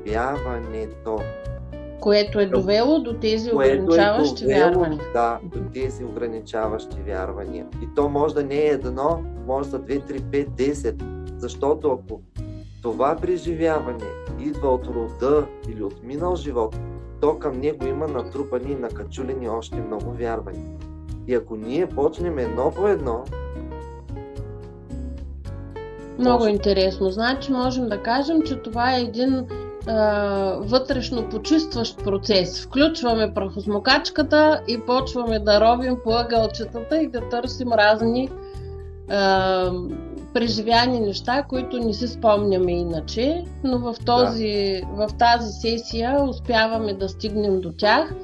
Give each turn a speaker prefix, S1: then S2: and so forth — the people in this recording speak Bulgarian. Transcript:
S1: преживяването.
S2: Което е довело до тези ограничаващи вярвания.
S1: Да, до тези ограничаващи вярвания. И то може да не е едно, може да 2, 3, 5, 10. Защото ако това преживяване идва от рода или от минал живот, то към него има натрупани и накачулени още много вярвания. И ако ние почнем едно по едно...
S2: Много интересно. Значи можем да кажем, че това е един вътрешно почистващ процес. Включваме прахосмокачката и почваме да робим по ъгълчетата и да търсим разни преживяни неща, които не си спомняме иначе, но в тази сесия успяваме да стигнем до тях